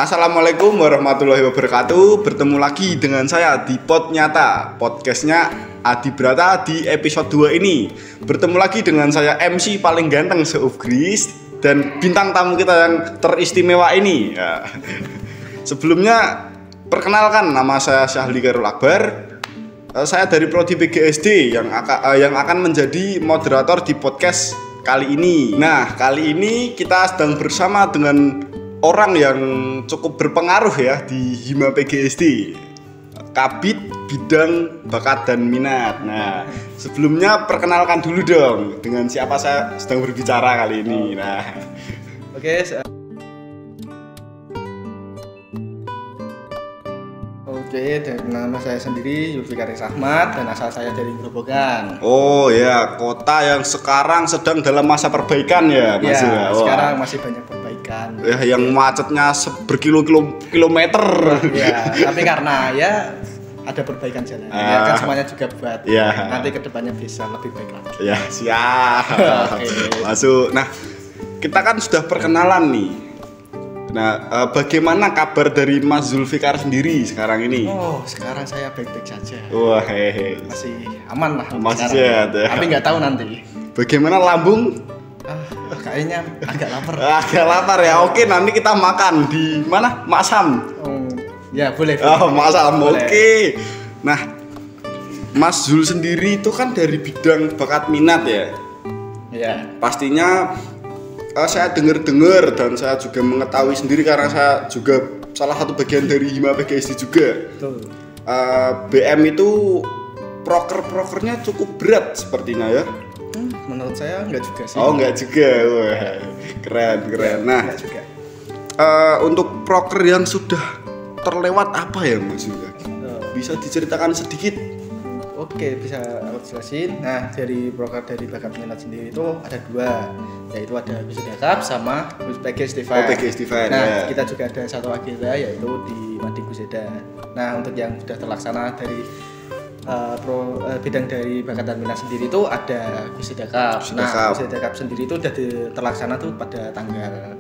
Assalamualaikum warahmatullahi wabarakatuh. Bertemu lagi dengan saya di Pod Nyata, podcastnya Adi Brata di episode 2 ini. Bertemu lagi dengan saya MC paling ganteng se-Ugris dan bintang tamu kita yang teristimewa ini ya. Sebelumnya perkenalkan, nama saya Syahli Khairul Akbar. Saya dari Prodi PGSD yang akan menjadi moderator di podcast kali ini. Nah, kali ini kita sedang bersama dengan orang yang cukup berpengaruh ya di Hima PGSD, Kabid Bidang Bakat dan Minat. Nah, sebelumnya perkenalkan dulu dong dengan siapa saya sedang berbicara kali ini. Nah, Oke, nama saya sendiri Yulfikaris Ahmad dan asal saya dari Grobogan. Oh ya, kota yang sekarang sedang dalam masa perbaikan ya, Mas ya. Sekarang masih banyak perbaikan. Ya, yang macetnya berkilo-kilometer. Ya, tapi karena ya ada perbaikan jalan. Ya kan semuanya juga buat nanti kedepannya bisa lebih baik lagi. Ya, siap. Masuk. Nah, kita kan sudah perkenalan nih. Nah, bagaimana kabar dari Mas Zulfikar sendiri sekarang ini? Oh, sekarang saya baik-baik saja. Wah, masih aman lah. Masih sehat ya. Tapi nggak tahu nanti. Bagaimana lambung? Kayaknya agak lapar. Agak lapar ya. Oke, nanti kita makan di mana? Maksam. Ya, boleh. Oh, Maksam. Oke. Nah, Mas Zul sendiri itu kan dari bidang bakat minat ya. Ya. Pastinya saya dengar dan saya juga mengetahui sendiri karena saya juga salah satu bagian dari Hima PGSD juga. Betul. BM itu prokernya cukup berat sepertinya ya. Menurut saya enggak juga sih. Oh, enggak juga. Wah, keren. Nah, enggak juga. Untuk proker yang sudah terlewat apa ya Mas juga? Bisa diceritakan sedikit? Oke, bisa aku jelasin. Nah, dari proker dari bakat minat sendiri itu ada dua, yaitu ada Wisata Cup sama PGSD Fair. PGSD Fair. Nah, kita juga ada satu agenda yaitu di Mading Kuseda. Nah, untuk yang sudah terlaksana dari bidang dari bakat dan minat sendiri itu ada Wisata Cup. Nah, Wisata Cup sendiri itu sudah terlaksana tuh pada tanggal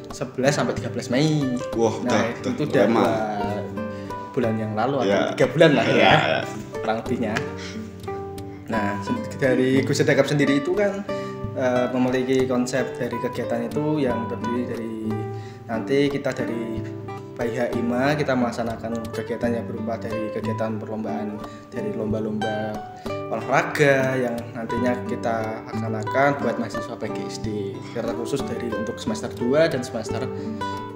11 sampai 13 Mei. Wah, nah, itu udah 2 bulan yang lalu atau 3 bulan lah ya. Kurang lebihnya. Nah, dari Wisata Cup sendiri itu kan memiliki konsep dari kegiatan itu yang terdiri dari nanti kita dari PIH Hima kita melaksanakan kegiatan yang berupa dari kegiatan perlombaan dari lomba-lomba olahraga yang nantinya kita laksanakan buat mahasiswa PGSD secara khusus dari untuk semester 2 dan semester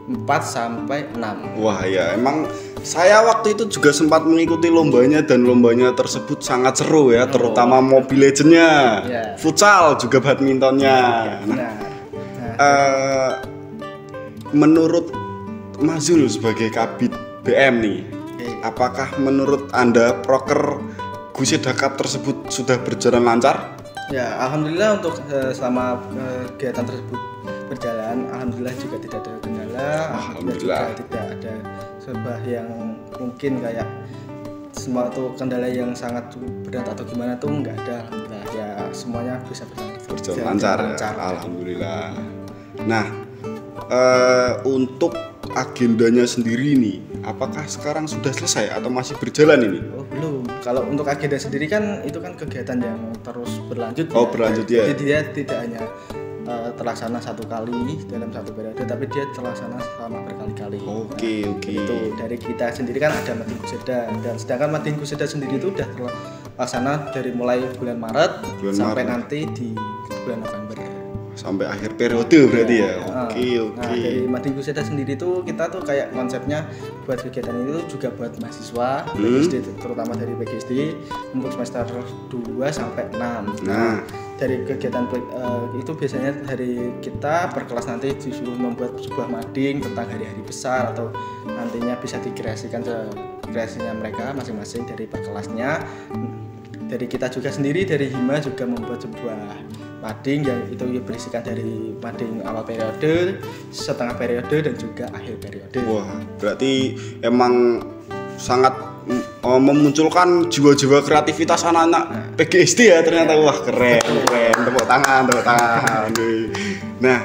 4 sampai 6. Wah ya, emang saya waktu itu juga sempat mengikuti lombanya dan lombanya tersebut sangat seru ya, terutama Mobile Legends-nya, futsal juga badmintonnya. Menurut Mas Zul sebagai Kabid BM nih, apakah menurut Anda proker Wisata Cup tersebut sudah berjalan lancar? Ya, alhamdulillah untuk selama kegiatan tersebut berjalan, alhamdulillah juga tidak ada kendala. Alhamdulillah juga tidak ada sebuah yang mungkin kayak suatu kendala yang sangat berat atau gimana tuh nggak ada. Nah, ya semuanya bisa berjalan lancar. Alhamdulillah. Nah, untuk agendanya sendiri nih, apakah sekarang sudah selesai atau masih berjalan ini? Oh, belum. Kalau untuk agenda sendiri kan itu kan kegiatan yang terus berlanjut. Oh, berlanjut ya. Jadi dia tidak hanya terlaksana satu kali dalam satu periode, tapi dia terlaksana selama berkali-kali. Oke. Itu dari kita sendiri kan ada Mading Kuseda, dan sedangkan Mading Kuseda sendiri itu udah terlaksana dari mulai bulan Maret sampai nanti di bulan November. Sampai akhir periode berarti ya. Oke. Nah, dari Mading Kuseda sendiri tuh kita tuh kayak konsepnya buat kegiatan itu juga buat mahasiswa PGSD, terutama dari PGSD untuk semester 2 sampai 6. Nah, dari kegiatan itu biasanya dari kita per kelas nanti disuruh membuat sebuah mading tentang hari-hari besar atau nantinya bisa dikreasikan kreasinya mereka masing-masing dari per kelasnya. Dari kita juga sendiri dari Hima juga membuat sebuah mading yang itu berisikan dari mading awal periode, setengah periode dan juga akhir periode. Wah, berarti emang sangat memunculkan jiwa-jiwa kreativitas anak-anak PGSD ya ternyata. Wah, keren. Tepuk tangan. Nah,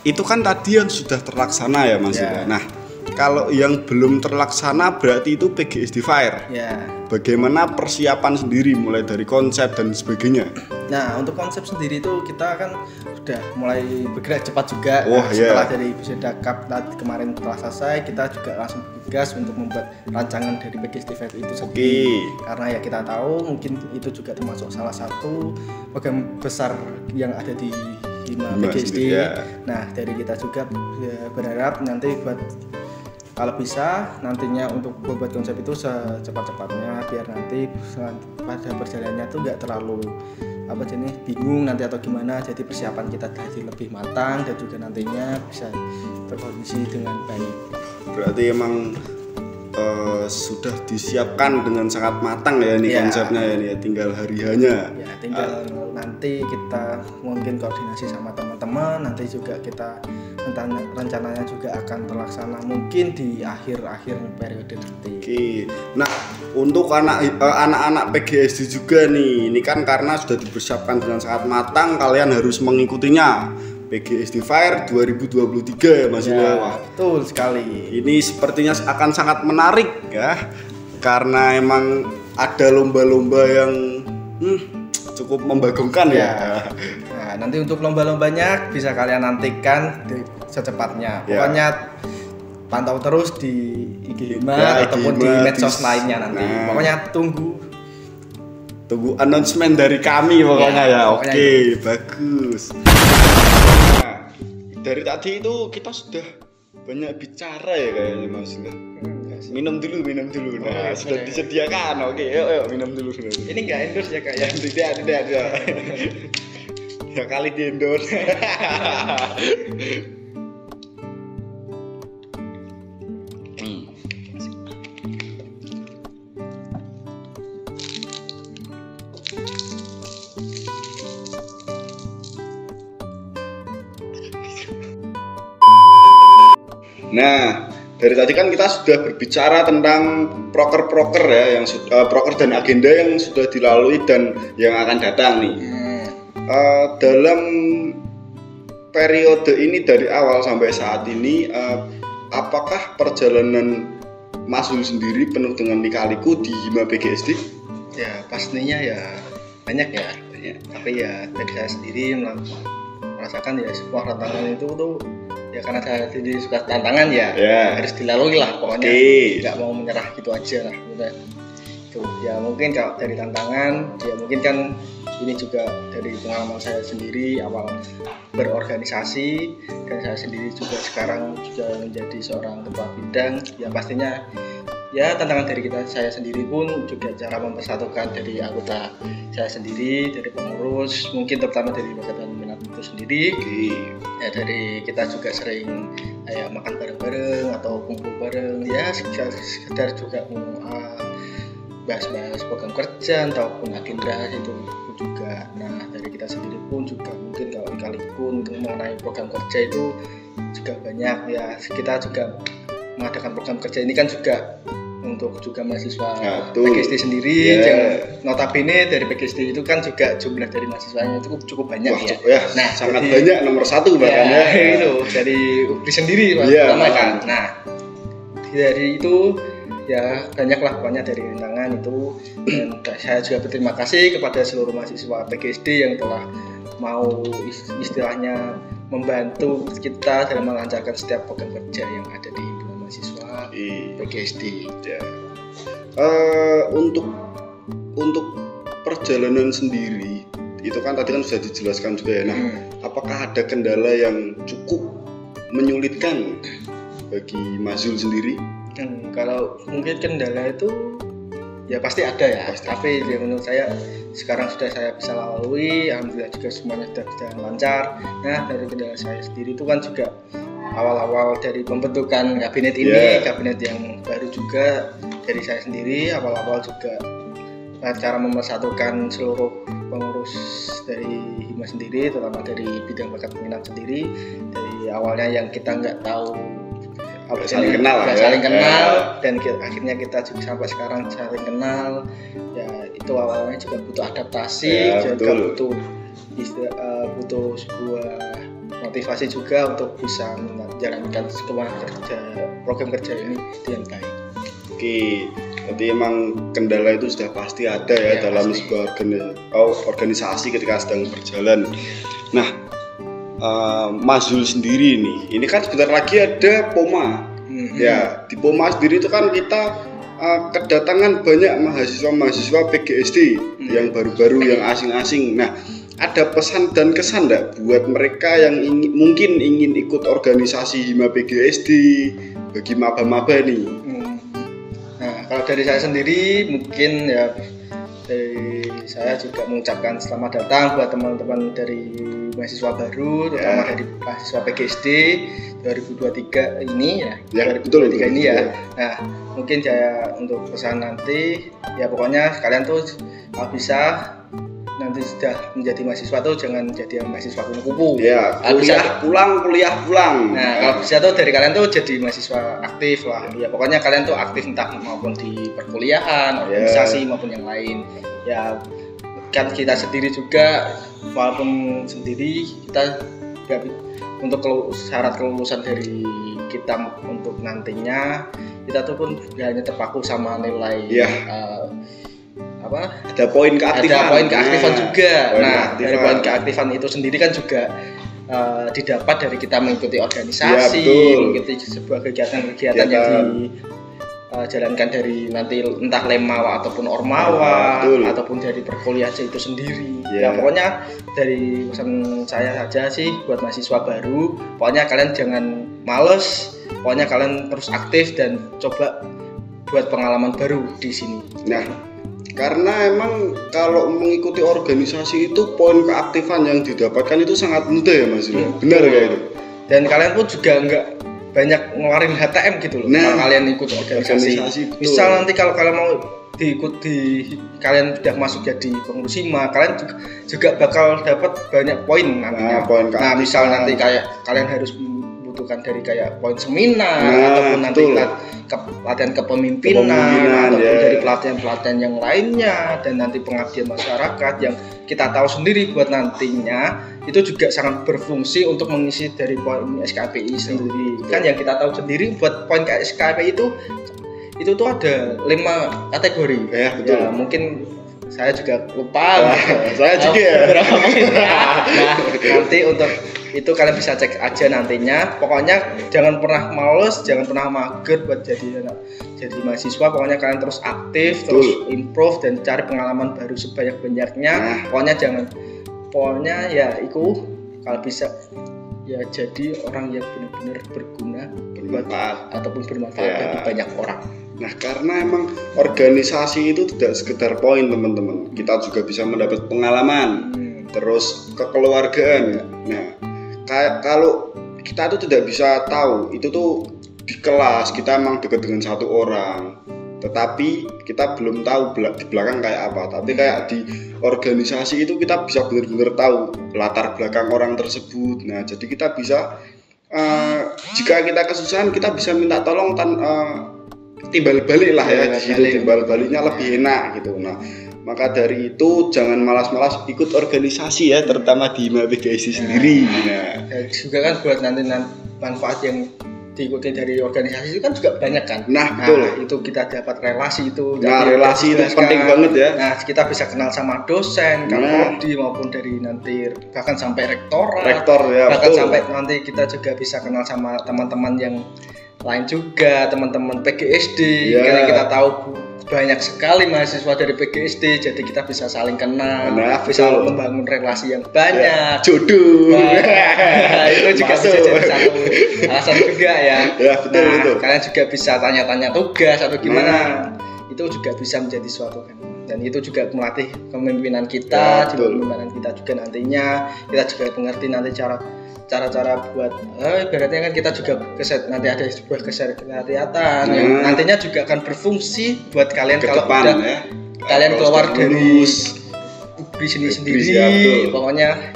itu kan tadi yang sudah terlaksana ya Mas Yuda. Nah, kalau yang belum terlaksana berarti itu PGSD Fire. Ya. Bagaimana persiapan sendiri mulai dari konsep dan sebagainya? Nah, untuk konsep sendiri itu kita kan sudah mulai bergerak cepat juga. Setelah dari Buseda Cup kemarin telah selesai, kita juga langsung bergegas untuk membuat rancangan dari PGSD Fire itu sendiri. Karena ya kita tahu mungkin itu juga termasuk salah satu program besar yang ada di Hima PGSD. Nah, dari kita juga berharap nanti buat kalau bisa nantinya untuk membuat konsep itu secepat-cepatnya biar nanti pada perjalanannya tuh nggak terlalu bingung nanti atau gimana, jadi persiapan kita jadi lebih matang dan juga nantinya bisa terkondisi dengan baik. Berarti emang sudah disiapkan dengan sangat matang ya ini konsepnya ya, tinggal hari-hanya. Ya, tinggal nanti kita mungkin koordinasi sama teman-teman, nanti juga kita rencananya juga akan terlaksana mungkin di akhir-akhir periode nanti. Oke. Nah, untuk anak-anak PGSD juga nih, ini kan karena sudah dipersiapkan dengan sangat matang, kalian harus mengikutinya. PGSD Fire 2023 ya Mas Yuda. Betul sekali. Ini sepertinya akan sangat menarik ya, karena emang ada lomba-lomba yang cukup membagongkan ya. Nah, nanti untuk lomba-lombanya bisa kalian nantikan secepatnya. Pokoknya pantau terus di IG Hima ataupun di medsos lainnya nanti. Pokoknya tunggu announcement dari kami pokoknya ya. Oke, bagus. Nah, dari tadi itu kita sudah banyak bicara ya kayaknya Mas. Minum dulu. Nah, sudah disediakan. Oke, yuk minum dulu. Ini enggak endorse ya Kak ya? Tidak. Ya kali di endorse. Nah, dari tadi kan kita sudah berbicara tentang proker-proker ya, yang proker dan agenda yang sudah dilalui dan yang akan datang nih. Dalam periode ini dari awal sampai saat ini, apakah perjalanan Mas Zul sendiri penuh dengan lika-liku di Hima PGSD? Ya pastinya ya banyak. Tapi ya dari saya sendiri merasakan ya sebuah tantangan itu tuh ya karena saya sendiri suka tantangan harus dilalui lah pokoknya. Nggak mau menyerah gitu aja lah udah. Tuh ya mungkin kalau dari tantangan ya mungkin kan ini juga dari pengalaman saya sendiri awal berorganisasi, dan saya sendiri juga sekarang juga menjadi seorang ketua bidang. Ya pastinya ya tantangan dari saya sendiri pun juga cara mempersatukan dari anggota saya sendiri, dari pengurus, mungkin terutama dari Badan Minat itu sendiri. Ya dari kita juga sering makan bareng-bareng atau kumpul bareng, ya sekedar juga bahas-bahas program kerja ataupun agenda itu juga. Nah dari kita sendiri pun juga mungkin kalau kali-kali mengenai program kerja itu juga banyak ya, kita juga mengadakan program kerja ini kan juga untuk juga mahasiswa PGSD sendiri yang notabene dari PGSD itu kan juga jumlah dari mahasiswanya itu cukup banyak. Nah sangat banyak, nomor 1 bahkan itu dari UPRI sendiri pertama kan. Nah dari itu ya banyaklah pokoknya dari rintangan itu, dan saya juga berterima kasih kepada seluruh mahasiswa PGSD yang telah mau istilahnya membantu kita dalam melancarkan setiap program kerja yang ada di himpunan mahasiswa PGSD. Untuk perjalanan sendiri itu kan tadi kan sudah dijelaskan juga ya. Nah, apakah ada kendala yang cukup menyulitkan bagi Mas Zul sendiri? Kalau mungkin kendala itu ya pasti ada ya, tapi ya menurut saya sekarang sudah saya bisa lalui, alhamdulillah juga semuanya sudah berjalan lancar. Nah dari kendala saya sendiri itu kan juga awal-awal dari pembentukan kabinet ini, kabinet yang baru juga dari saya sendiri, awal-awal juga cara mempersatukan seluruh pengurus dari Hima sendiri, terutama dari bidang bakat minat sendiri. Dari awalnya yang kita nggak tahu saling kenal dan akhirnya kita juga sampai sekarang saling kenal ya, itu awalnya juga butuh adaptasi, juga butuh sebuah motivasi juga untuk bisa menjalankan program kerja ini dengan baik. Oke, jadi emang kendala itu sudah pasti ada ya dalam pasti. Sebuah organisasi ketika sedang berjalan. Nah, Mas Zul sendiri ini kan sebentar lagi ada POMA. Ya, di POMA sendiri itu kan kita kedatangan banyak mahasiswa PGSD yang baru-baru, yang asing-asing. Nah, ada pesan dan kesan enggak buat mereka yang mungkin ingin ikut organisasi Hima PGSD bagi maba-maba nih? Nah, kalau dari saya sendiri mungkin ya dari saya juga mengucapkan selamat datang buat teman-teman dari mahasiswa baru, terutama dari mahasiswa PGSD 2023 ini ya 2023 betul, ini ya. Nah, mungkin saya untuk pesan nanti ya pokoknya kalian tuh kalau bisa nanti sudah menjadi mahasiswa tuh jangan jadi mahasiswa kupu-kupu. Ya, kuliah pulang. Nah, kalau bisa tuh dari kalian tuh jadi mahasiswa aktif lah. Ya pokoknya kalian tuh aktif entah maupun di perkuliahan, organisasi maupun yang lain. Ya kan kita sendiri juga walaupun sendiri kita untuk syarat kelulusan dari kita untuk nantinya kita tuh pun hanya terpaku sama nilai ada poin keaktifan juga. Dari poin keaktifan itu sendiri kan juga didapat dari kita mengikuti organisasi, mengikuti sebuah kegiatan-kegiatan yang dijalankan dari nanti entah lemawa ataupun ormawa ataupun dari perkuliahan itu sendiri. Ya pokoknya dari pesan saya saja sih buat mahasiswa baru, pokoknya kalian jangan males, pokoknya kalian terus aktif dan coba buat pengalaman baru di sini. Nah, karena emang kalau mengikuti organisasi itu poin keaktifan yang didapatkan itu sangat mudah ya Mas. Benar kayak itu. Dan kalian pun juga nggak banyak ngeluarin HTM gitu loh. Kalau kalian ikut organisasi. Misal nanti kalau kalian mau kalian sudah masuk jadi pengurus Hima, kalian juga bakal dapat banyak poin nantinya. Nah, misal nanti kayak kalian harus membutuhkan dari kayak poin seminar ataupun nanti latihan kepemimpinan ataupun dari pelatihan-pelatihan yang lainnya dan nanti pengabdian masyarakat yang kita tahu sendiri buat nantinya itu juga sangat berfungsi untuk mengisi dari poin SKPI sendiri. Kan yang kita tahu sendiri buat poin SKPI itu tuh ada 5 kategori. Ya, mungkin saya juga lupa. Saya juga. Nah, nanti untuk itu kalian bisa cek aja nantinya. Pokoknya jangan pernah males, jangan pernah mager buat jadi mahasiswa. Pokoknya kalian terus aktif, terus improve dan cari pengalaman baru sebanyak-banyaknya. Pokoknya ya itu kalau bisa ya jadi orang yang benar-benar berguna, bermanfaat ataupun bermanfaat bagi banyak orang. Nah, karena emang organisasi itu tidak sekedar poin teman-teman, kita juga bisa mendapat pengalaman, terus kekeluargaan. Nah, kalau kita tuh tidak bisa tahu itu tuh di kelas kita emang dekat dengan satu orang, tetapi kita belum tahu di belakang kayak apa. Tapi kayak di organisasi itu kita bisa benar-benar tahu latar belakang orang tersebut. Nah, jadi kita bisa jika kita kesusahan kita bisa minta tolong timbal balik lah ya, di situ timbal baliknya lebih enak gitu. Nah, maka dari itu jangan malas-malas ikut organisasi ya, terutama di Hima PGSD sendiri. Nah, juga kan buat nanti manfaat yang diikuti dari organisasi itu kan juga banyak kan. Nah, betul. Itu kita dapat relasi itu. Nah, relasi itu penting banget ya. Nah, kita bisa kenal sama dosen, prodi maupun dari nanti bahkan sampai rektor ya, bahkan sampai nanti kita juga bisa kenal sama teman-teman yang lain juga, teman-teman PGSD. Karena kita tahu banyak sekali mahasiswa dari PGSD, jadi kita bisa saling kenal, bisa membangun relasi yang banyak. Jodoh. Itu juga bisa jadi satu alasan juga ya. Betul itu. Kalian juga bisa tanya-tanya tugas atau gimana. Itu juga bisa menjadi suatu kan. Dan itu juga melatih kepemimpinan kita, kepemimpinan kita juga nantinya. Kita juga mengerti nanti cara-cara buat ibaratnya kan kita juga nanti ada sebuah kesehatan yang nantinya juga akan berfungsi buat kalian kalau udah kalian keluar dari sini sendiri. Pokoknya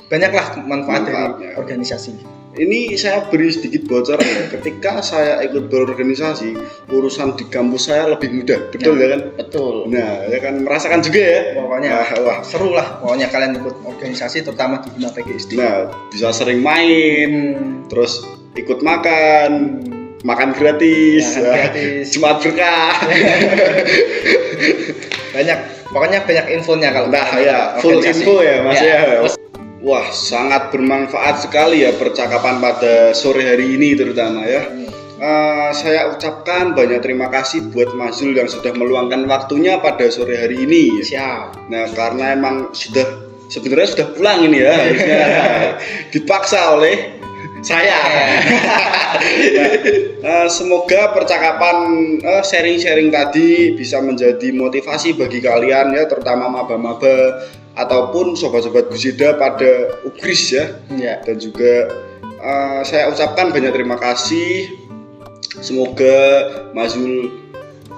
banyaklah manfaat dari organisasi. Ini saya beri sedikit bocoran ya. Ketika saya ikut berorganisasi, urusan di kampus saya lebih mudah. Betul ya kan? Betul. Nah, ya kan merasakan juga ya. Pokoknya seru lah. Pokoknya kalian ikut organisasi terutama di Bina PGSD. Nah, bisa sering main, terus ikut makan gratis, Jumat berkah. Pokoknya banyak infonya kalau full info ya Mas ya. Wah, sangat bermanfaat sekali ya percakapan pada sore hari ini terutama ya. Saya ucapkan banyak terima kasih buat Mas Zul yang sudah meluangkan waktunya pada sore hari ini. Siap. Nah, karena emang sebenarnya sudah pulang ini ya, dipaksa oleh saya. Semoga percakapan sharing-sharing tadi bisa menjadi motivasi bagi kalian ya, terutama maba-maba ataupun sobat-sobat Gusida pada Ugris ya. Dan juga saya ucapkan banyak terima kasih. Semoga Mas Zul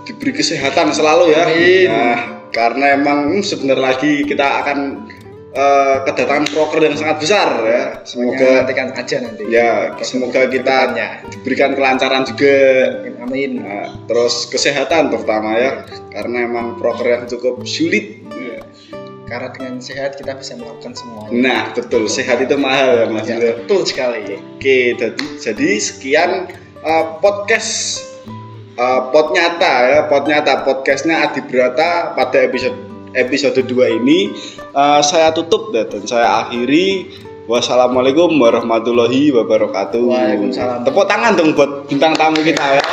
diberi kesehatan selalu ya. Nah, karena emang sebentar lagi kita akan kedatangan proker yang sangat besar ya. Semoga nantikan aja nanti. Ya, semoga kita diberikan kelancaran juga. Amin. Nah, terus kesehatan terutama ya. Karena emang proker yang cukup sulit. Karena dengan sehat kita bisa melakukan semuanya. Nah, betul. Sehat itu mahal ya Mas. Ya, betul sekali. Oke, jadi sekian podcast Podnyata ya. Podnyata podcastnya Adi Brata pada episode 2 ini. Saya tutup dan saya akhiri. Wassalamualaikum warahmatullahi wabarakatuh. Waalaikumsalam. Tepuk tangan dong buat bintang tamu kita ya.